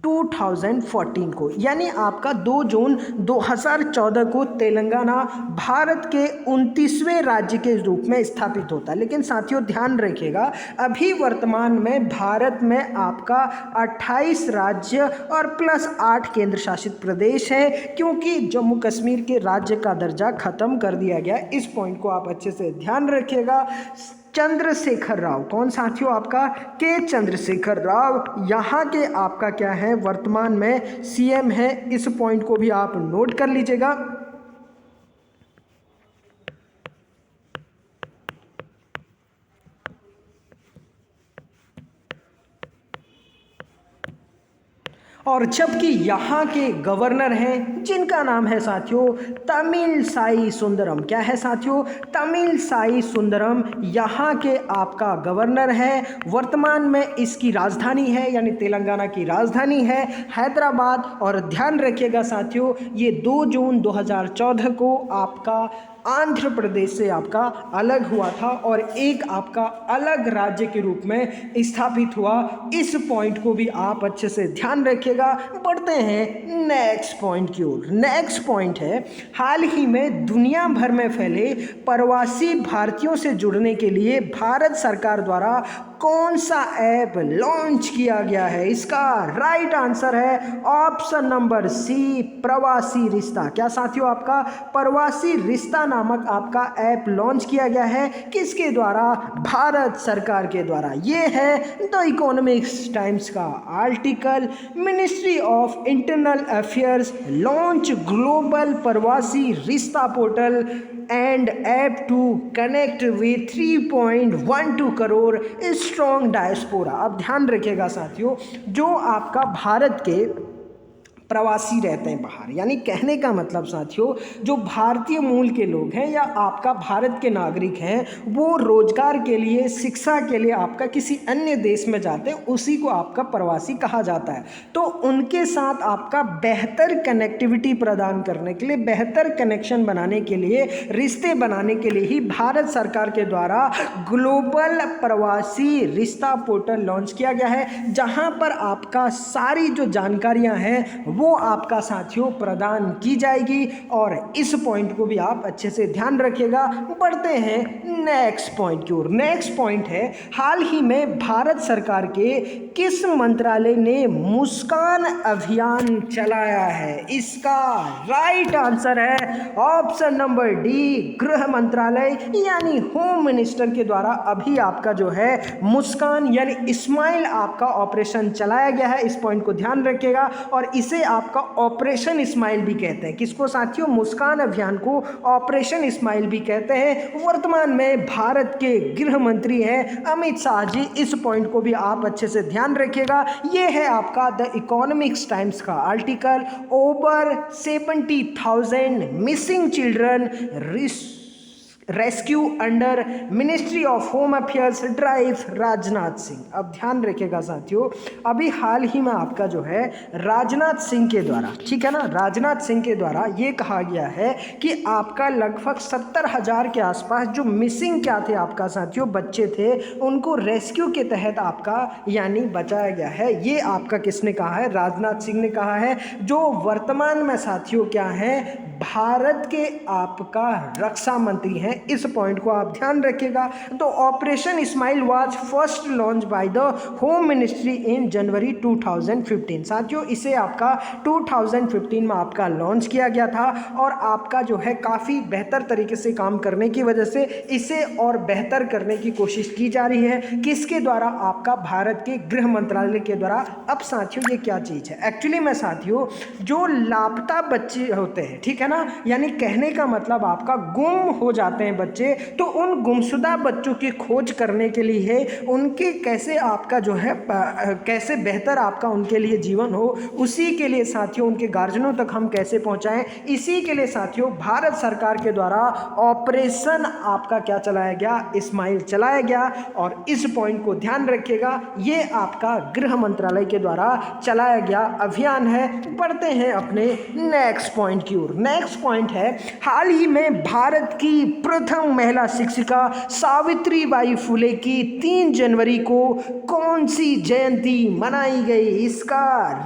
2014 को, यानी आपका 2 जून 2014 को तेलंगाना भारत के 29वें राज्य के रूप में स्थापित होता है। लेकिन साथियों ध्यान रखिएगा, अभी वर्तमान में भारत में आपका 28 राज्य और प्लस 8 केंद्र शासित प्रदेश है, क्योंकि जम्मू कश्मीर के राज्य का दर्जा खत्म कर दिया गया। इस पॉइंट को आप अच्छे से ध्यान रखिएगा। चंद्रशेखर राव, कौन साथियों? आपका के चंद्रशेखर राव यहाँ के आपका क्या है? वर्तमान में CM है। इस पॉइंट को भी आप नोट कर लीजिएगा। और जबकि यहाँ के गवर्नर हैं जिनका नाम है साथियों तमिलसाई सुंदरम। क्या है साथियों? तमिलसाई सुंदरम यहाँ के आपका गवर्नर है। वर्तमान में इसकी राजधानी है, यानी तेलंगाना की राजधानी है हैदराबाद। और ध्यान रखिएगा साथियों, ये 2 जून 2014 को आपका आंध्र प्रदेश से आपका अलग हुआ था और एक आपका अलग राज्य के रूप में स्थापित हुआ। इस पॉइंट को भी आप अच्छे से ध्यान रखिएगा। बढ़ते हैं नेक्स्ट पॉइंट की ओर। नेक्स्ट पॉइंट है, हाल ही में दुनिया भर में फैले प्रवासी भारतीयों से जुड़ने के लिए भारत सरकार द्वारा कौन सा ऐप लॉन्च किया गया है? इसका राइट आंसर है ऑप्शन नंबर सी, प्रवासी रिश्ता। क्या साथियों, आपका प्रवासी रिश्ता नामक आपका ऐप लॉन्च किया गया है, किसके द्वारा? भारत सरकार के द्वारा। ये है द इकोनॉमिक्स टाइम्स का आर्टिकल। Ministry of internal affairs launch global Pravasi Rishta portal and app to connect with 3.12 crore strong diaspora. अब ध्यान रखिएगा साथियों, जो आपका भारत के प्रवासी रहते हैं बाहर, यानी कहने का मतलब साथियों, जो भारतीय मूल के लोग हैं या आपका भारत के नागरिक हैं, वो रोजगार के लिए, शिक्षा के लिए आपका किसी अन्य देश में जाते हैं, उसी को आपका प्रवासी कहा जाता है। तो उनके साथ आपका बेहतर कनेक्टिविटी प्रदान करने के लिए, बेहतर कनेक्शन बनाने के लिए, रिश्ते बनाने के लिए ही भारत सरकार के द्वारा global Pravasi Rishta portal launch किया गया है, जहां पर आपका सारी जो जानकारियां हैं वो आपका साथियों प्रदान की जाएगी। और इस पॉइंट को भी आप अच्छे से ध्यान रखिएगा। बढ़ते हैं नेक्स्ट पॉइंट की ओर। नेक्स्ट पॉइंट है, हाल ही में भारत सरकार के किस मंत्रालय ने मुस्कान अभियान चलाया है? इसका राइट आंसर है ऑप्शन नंबर डी, गृह मंत्रालय यानी होम मिनिस्टर के द्वारा अभी आपका जो है मुस्कान यानी स्माइल आपका ऑपरेशन चलाया गया है। इस पॉइंट को ध्यान रखिएगा। और इसे आपका ऑपरेशन स्माइल भी कहते हैं। किसको साथियों? मुस्कान अभियान को ऑपरेशन स्माइल भी कहते हैं। वर्तमान में भारत के गृह मंत्री हैं अमित शाह जी। इस पॉइंट को भी आप अच्छे से ध्यान रखिएगा। ये है आपका द इकोनॉमिक्स टाइम्स का article. Over 70,000 missing children rescue under ministry of home affairs drive Rajnath Singh. अब ध्यान रखिएगा साथियों, अभी हाल ही में आपका जो है राजनाथ सिंह के द्वारा, ठीक है ना, राजनाथ सिंह के द्वारा ये कहा गया है कि आपका लगभग 70,000 के आसपास जो मिसिंग क्या थे आपका साथियों, बच्चे थे, उनको रेस्क्यू के तहत आपका यानी बचाया गया है। ये आपका किसने कहा है? राजनाथ सिंह ने कहा है, जो वर्तमान में साथियों क्या है? भारत के आपका रक्षा मंत्री हैं। इस पॉइंट को आप ध्यान रखिएगा। तो operation smile was first launch by the home ministry in January 2015। साथियों, इसे आपका 2015 में आपका लॉन्च किया गया था और आपका जो है काफ़ी बेहतर तरीके से काम करने की वजह से इसे और बेहतर करने की कोशिश की जा रही है। किसके द्वारा? आपका भारत के गृह मंत्रालय के द्वारा। अब साथियों, ये क्या चीज़ है एक्चुअली में साथियों? जो लापता बच्चे होते हैं, ठीक है ना, यानी कहने का मतलब आपका गुम हो जाते हैं बच्चे, तो उन गुमशुदा बच्चों की खोज करने के लिए, उनके कैसे आपका जो है कैसे बेहतर आपका उनके लिए जीवन हो, उसी के लिए साथियों उनके गार्जियनों तक हम कैसे पहुंचाएं, इसी के लिए साथियों भारत सरकार के द्वारा ऑपरेशन आपका क्या चलाया गया? स्माइल चलाया गया। और इस पॉइंट को ध्यान रखिएगा, ये आपका गृह मंत्रालय के द्वारा चलाया गया अभियान है। बढ़ते हैं अपने नेक्स्ट पॉइंट की ओर। नेक्स्ट पॉइंट है, हाल ही में भारत की प्रथम महिला शिक्षिका सावित्रीबाई फुले की 3 जनवरी को कौन सी जयंती मनाई गई? इसका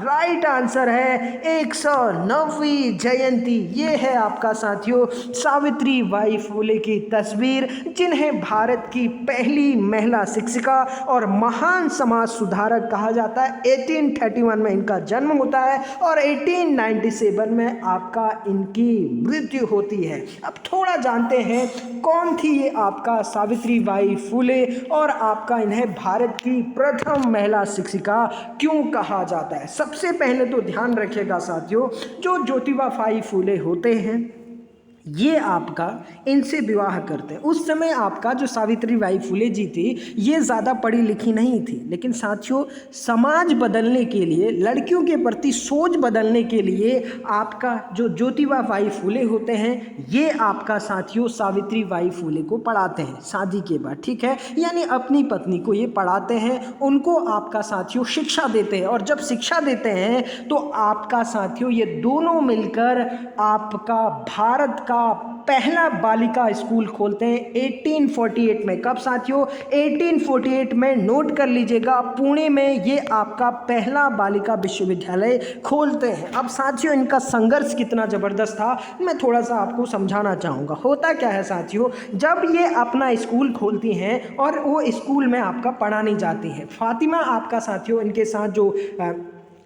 राइट आंसर है 109वीं जयंती। ये है आपका साथियों सावित्रीबाई फुले की तस्वीर, जिन्हें भारत की पहली महिला शिक्षिका और महान समाज सुधारक कहा जाता है। 1831 में इनका जन्म होता है और 1897 में आपका इनकी मृत्यु होती है। अब थोड़ा जानते हैं कौन थी ये आपका सावित्रीबाई फुले और आपका इन्हें भारत की प्रथम महिला शिक्षिका क्यों कहा जाता है। सबसे पहले तो ध्यान रखिएगा साथियों, जो ज्योतिबा फुले होते हैं ये आपका इनसे विवाह करते हैं। उस समय आपका जो सावित्रीबाई फुले जी थी ये ज़्यादा पढ़ी लिखी नहीं थी, लेकिन साथियों समाज बदलने के लिए, लड़कियों के प्रति सोच बदलने के लिए आपका जो ज्योतिबा फुले होते हैं ये आपका साथियों सावित्रीबाई फुले को पढ़ाते हैं शादी के बाद, ठीक है, यानी अपनी पत्नी को ये पढ़ाते हैं, उनको आपका साथियों शिक्षा देते हैं। और जब शिक्षा देते हैं तो आपका साथियों ये दोनों मिलकर आपका भारत का का पहला बालिका स्कूल खोलते हैं 1848 में। कब साथियों? 1848 में। नोट कर लीजिएगा, पुणे में ये आपका पहला बालिका विश्वविद्यालय खोलते हैं। अब साथियों इनका संघर्ष कितना ज़बरदस्त था मैं थोड़ा सा आपको समझाना चाहूँगा। होता क्या है साथियों, जब ये अपना स्कूल खोलती हैं और वो स्कूल में आपका पढ़ाने जाती हैं, फातिमा आपका साथियों इनके साथ जो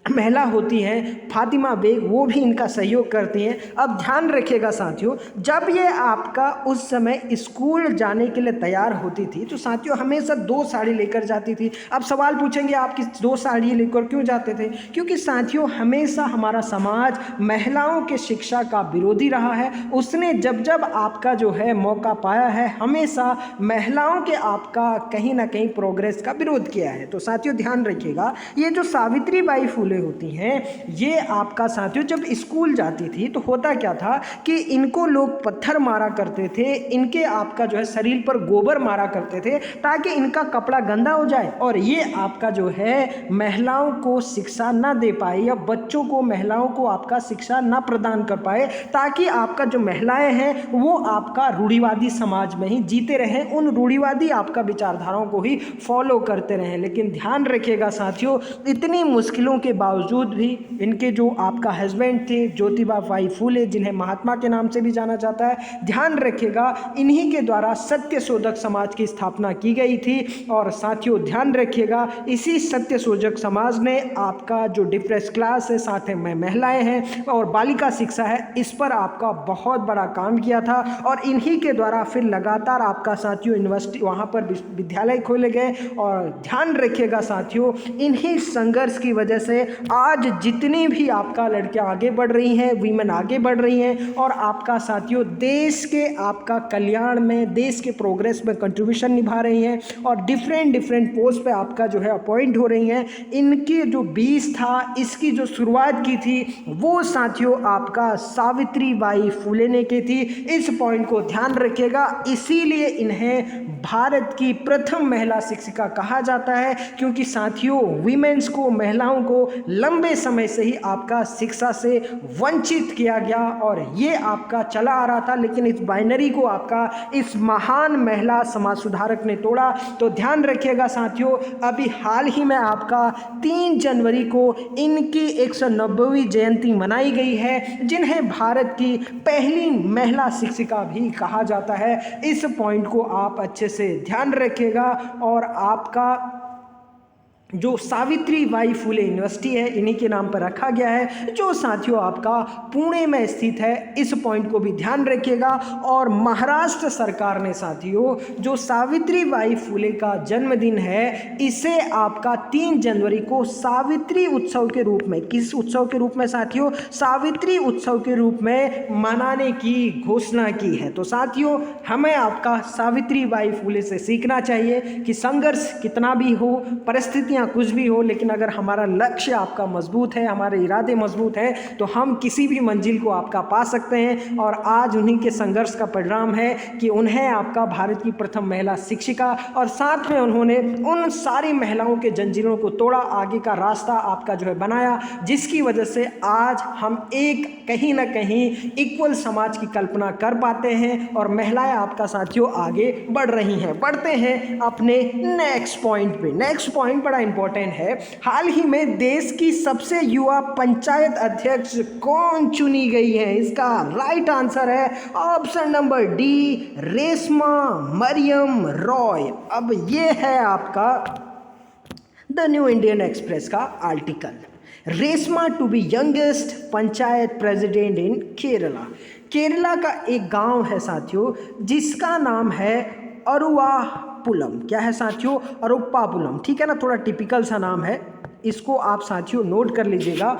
महिला होती हैं फातिमा बेग, वो भी इनका सहयोग करती हैं। अब ध्यान रखिएगा साथियों, जब ये आपका उस समय स्कूल जाने के लिए तैयार होती थी तो साथियों हमेशा 2 साड़ी लेकर जाती थी। अब सवाल पूछेंगे आप कि 2 साड़ी लेकर क्यों जाते थे? क्योंकि साथियों हमेशा हमारा समाज महिलाओं के शिक्षा का विरोधी रहा है। उसने जब जब आपका जो है मौका पाया है, हमेशा महिलाओं के आपका कहीं ना कहीं प्रोग्रेस का विरोध किया है। तो साथियों ध्यान रखिएगा, ये जो सावित्री बाई फुले होती हैं, ये आपका साथियों जब स्कूल जाती थी तो होता क्या था कि इनको लोग पत्थर मारा करते थे, इनके आपका जो है शरीर पर गोबर मारा करते थे ताकि इनका कपड़ा गंदा हो जाए और ये आपका जो है महिलाओं को शिक्षा ना दे पाए या बच्चों को महिलाओं को आपका शिक्षा ना प्रदान कर पाए, ताकि आपका जो महिलाएं हैं वो आपका रूढ़िवादी समाज में ही जीते रहें, उन रूढ़िवादी आपका विचारधाराओं को ही फॉलो करते रहें। लेकिन ध्यान रखिएगा साथियों, इतनी मुश्किलों के बावजूद भी इनके जो आपका हस्बैंड थे ज्योतिबा बाई फुले, जिन्हें महात्मा के नाम से भी जाना जाता है, ध्यान रखिएगा इन्हीं के द्वारा सत्यशोधक समाज की स्थापना की गई थी। और साथियों ध्यान रखिएगा, इसी सत्यशोधक समाज ने आपका जो डिप्रेस क्लास है, साथ में महिलाएं हैं और बालिका शिक्षा है, इस पर आपका बहुत बड़ा काम किया था। और इन्हीं के द्वारा फिर लगातार आपका साथियों यूनिवर्सिटी वहाँ पर विद्यालय खोले गए। और ध्यान रखिएगा साथियों, इन्हीं संघर्ष की वजह से आज जितनी भी आपका लड़कियां आगे बढ़ रही हैं, वीमेन आगे बढ़ रही हैं और आपका साथियों देश के आपका कल्याण में, देश के प्रोग्रेस में कंट्रीब्यूशन निभा रही हैं और डिफरेंट पोस्ट पे आपका जो है अपॉइंट हो रही हैं। इनकी जो बीज था, इसकी जो शुरुआत की थी वो साथियों आपका सावित्री बाई फुले ने की थी। इस पॉइंट को ध्यान रखिएगा, इसीलिए इन्हें भारत की प्रथम महिला शिक्षिका कहा जाता है, क्योंकि साथियों वीमेंस को, महिलाओं को लंबे समय से ही आपका शिक्षा से वंचित किया गया और ये आपका चला आ रहा था। लेकिन इस बाइनरी को आपका इस महान महिला समाज सुधारक ने तोड़ा। तो ध्यान रखिएगा साथियों, अभी हाल ही में आपका 3 जनवरी को इनकी 190वीं जयंती मनाई गई है, जिन्हें भारत की पहली महिला शिक्षिका भी कहा जाता है। इस पॉइंट को आप अच्छे से ध्यान रखिएगा। और आपका जो सावित्री बाई फुले यूनिवर्सिटी है इन्हीं के नाम पर रखा गया है, जो साथियों आपका पुणे में स्थित है। इस पॉइंट को भी ध्यान रखिएगा। और महाराष्ट्र सरकार ने साथियों जो सावित्री बाई फुले का जन्मदिन है, इसे आपका 3 जनवरी को सावित्री उत्सव के रूप में, किस उत्सव के रूप में साथियों? सावित्री उत्सव के रूप में मनाने की घोषणा की है। तो साथियों हमें आपका सावित्री बाई फुले से सीखना चाहिए कि संघर्ष कितना भी हो, परिस्थितियां कुछ भी हो, लेकिन अगर हमारा लक्ष्य आपका मजबूत है, हमारे इरादे मजबूत हैं, तो हम किसी भी मंजिल को आपका पा सकते हैं। और आज उन्हीं के संघर्ष का परिणाम है कि उन्हें आपका भारत की प्रथम महिला शिक्षिका, और साथ में उन्होंने उन सारी महिलाओं के जंजीरों को तोड़ा, आगे का रास्ता आपका जो है बनाया, जिसकी वजह से आज हम एक कहीं ना कहीं इक्वल समाज की कल्पना कर पाते हैं और महिलाएं आपका साथियों आगे बढ़ रही हैं। बढ़ते हैं अपने नेक्स्ट पॉइंट पे। नेक्स्ट पॉइंट बड़ा इंपॉर्टेंट है। हाल ही में देश की सबसे युवा पंचायत अध्यक्ष कौन चुनी गई है? इसका राइट आंसर है option number D, Reshma Mariam Roy. अब ये है आपका द न्यू इंडियन एक्सप्रेस का आर्टिकल। Reshma to be youngest panchayat president in Kerala. Kerala का एक गांव है साथियों जिसका नाम है अरुवापुलम। क्या है साथियों? अरुप्पापुलम। ठीक है ना, थोड़ा टिपिकल सा नाम है, इसको आप साथियों नोट कर लीजिएगा।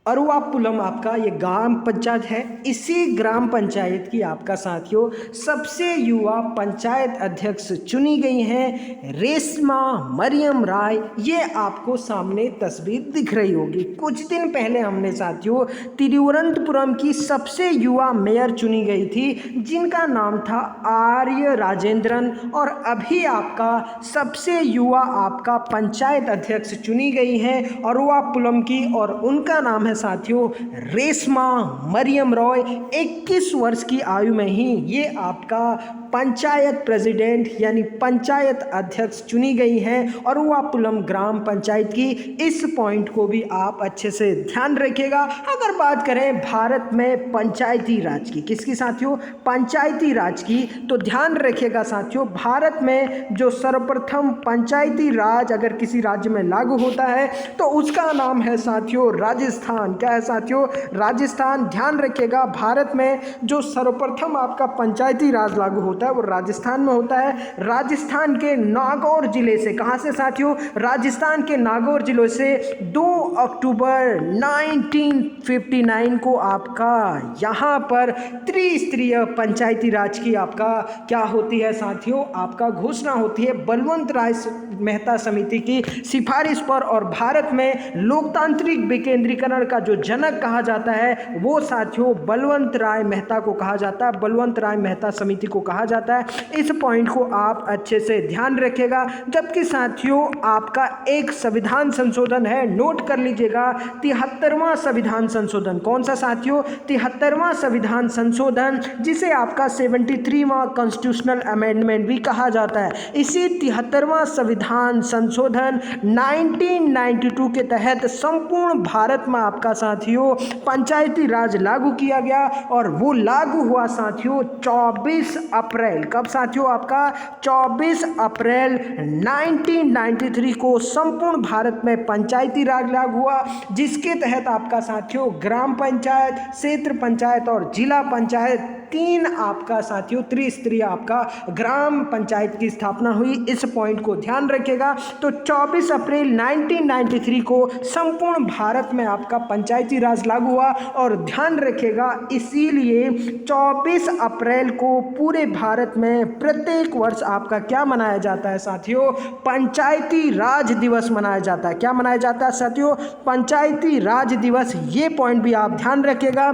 अरुवापुलम आपका ये ग्राम पंचायत है। इसी ग्राम पंचायत की आपका साथियों सबसे युवा पंचायत अध्यक्ष चुनी गई हैं रेशमा मरियम राय। ये आपको सामने तस्वीर दिख रही होगी। कुछ दिन पहले हमने साथियों तिरुवनंतपुरम की सबसे युवा मेयर चुनी गई थी, जिनका नाम था आर्य राजेंद्रन। और अभी आपका सबसे युवा आपका पंचायत अध्यक्ष चुनी गई हैं अरुवापुलम की, और उनका नाम है साथियों रेशमा मरियम रॉय। 21 वर्ष की आयु में ही ये आपका पंचायत प्रेसिडेंट यानी पंचायत अध्यक्ष चुनी गई हैं और वापुलम ग्राम पंचायत की। इस पॉइंट को भी आप अच्छे से ध्यान रखिएगा। अगर बात करें भारत में पंचायती राज की, किसकी साथियों, पंचायती राज की, तो ध्यान रखिएगा साथियों भारत में जो सर्वप्रथम पंचायती राज अगर किसी राज्य में लागू होता है तो उसका नाम है साथियों राजस्थान। क्या है साथियों, राजस्थान। ध्यान रखिएगा भारत में जो सर्वप्रथम आपका पंचायती राज लागू होता है वो राजस्थान में होता है। राजस्थान के नागौर जिले से, कहां से साथियों, राजस्थान के नागौर जिले से 2 अक्टूबर 1959 को आपका यहां पर त्रिस्तरीय पंचायती राज की आपका क्या होती है साथियों, आपका घोषणा होती है बलवंत राय मेहता समिति की सिफारिश पर। और भारत में लोकतांत्रिक विकेंद्रीकरण का जो जनक कहा जाता है वो साथियों बलवंत राय मेहता को कहा जाता है, बलवंत राय मेहता समिति को कहा जाता है। इस पॉइंट को आप अच्छे से ध्यान रखिएगा। जबकि साथियों आपका एक संविधान संशोधन है, नोट कर लीजिएगा, 73वां संविधान संशोधन। कौन सा साथियों, 73वां संविधान संशोधन, जिसे आपका 73वां कॉन्स्टिट्यूशनल अमेंडमेंट भी कहा जाता है। इसी 73वां संविधान संशोधन 1992 के तहत संपूर्ण भारत में आपका साथियों पंचायती राज लागू किया गया और वो लागू हुआ साथियों 24 अप्रैल, कब साथियों, आपका 24 अप्रैल 1993 को संपूर्ण भारत में पंचायती राज लागू हुआ, जिसके तहत आपका साथियों ग्राम पंचायत, क्षेत्र पंचायत और जिला पंचायत, 3 आपका साथियों त्रिस्तरीय आपका ग्राम पंचायत की स्थापना हुई। इस पॉइंट को ध्यान रखिएगा। तो 24 अप्रैल 1993 को संपूर्ण भारत में आपका पंचायती राज लागू हुआ और ध्यान रखिएगा इसीलिए 24 अप्रैल को पूरे भारत में प्रत्येक वर्ष आपका क्या मनाया जाता है साथियों, पंचायती राज दिवस मनाया जाता है। क्या मनाया जाता है साथियों, पंचायती राज दिवस। ये पॉइंट भी आप ध्यान रखिएगा।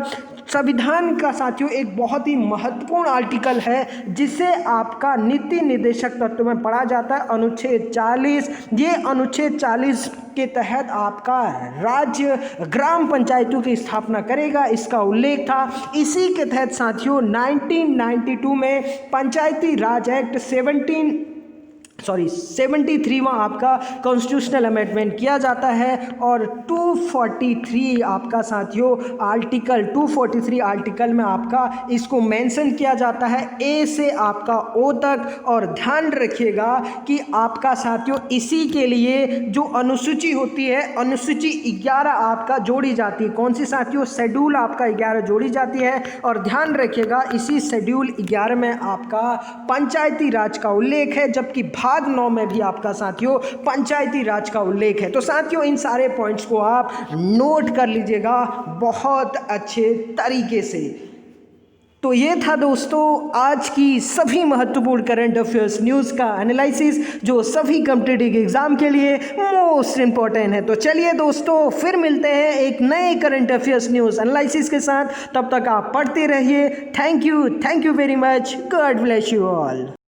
संविधान का साथियों एक बहुत ही महत्वपूर्ण आर्टिकल है जिसे आपका नीति निर्देशक तत्व में पढ़ा जाता है, अनुच्छेद 40। ये अनुच्छेद 40 के तहत आपका राज्य ग्राम पंचायतों की स्थापना करेगा, इसका उल्लेख था। इसी के तहत साथियों 1992 में पंचायती राज एक्ट 73वां आपका कॉन्स्टिट्यूशनल अमेंडमेंट किया जाता है और 243 आपका साथियों आर्टिकल 243 आर्टिकल में आपका इसको मेंशन किया जाता है ए से आपका ओ तक। और ध्यान रखिएगा कि आपका साथियों इसी के लिए जो अनुसूची होती है, अनुसूची 11 आपका जोड़ी जाती है। कौन सी साथियों, शेड्यूल आपका 11 जोड़ी जाती है। और ध्यान रखिएगा इसी शेड्यूल 11 में आपका पंचायती राज का उल्लेख है, जबकि भाग 9 में भी आपका साथियों पंचायती राज का उल्लेख है। तो साथियों इन सारे पॉइंट्स को आप नोट कर लीजिएगा बहुत अच्छे तरीके से। तो ये था दोस्तों आज की सभी महत्वपूर्ण करंट अफेयर्स न्यूज़ का एनालिसिस जो सभी कॉम्पिटिटिव एग्जाम के लिए मोस्ट इंपॉर्टेंट है। तो चलिए दोस्तों फिर मिलते हैं एक नए करंट अफेयर्स न्यूज़ एनालिसिस के साथ। तब तक आप पढ़ते रहिए। Thank you very much. God bless you all.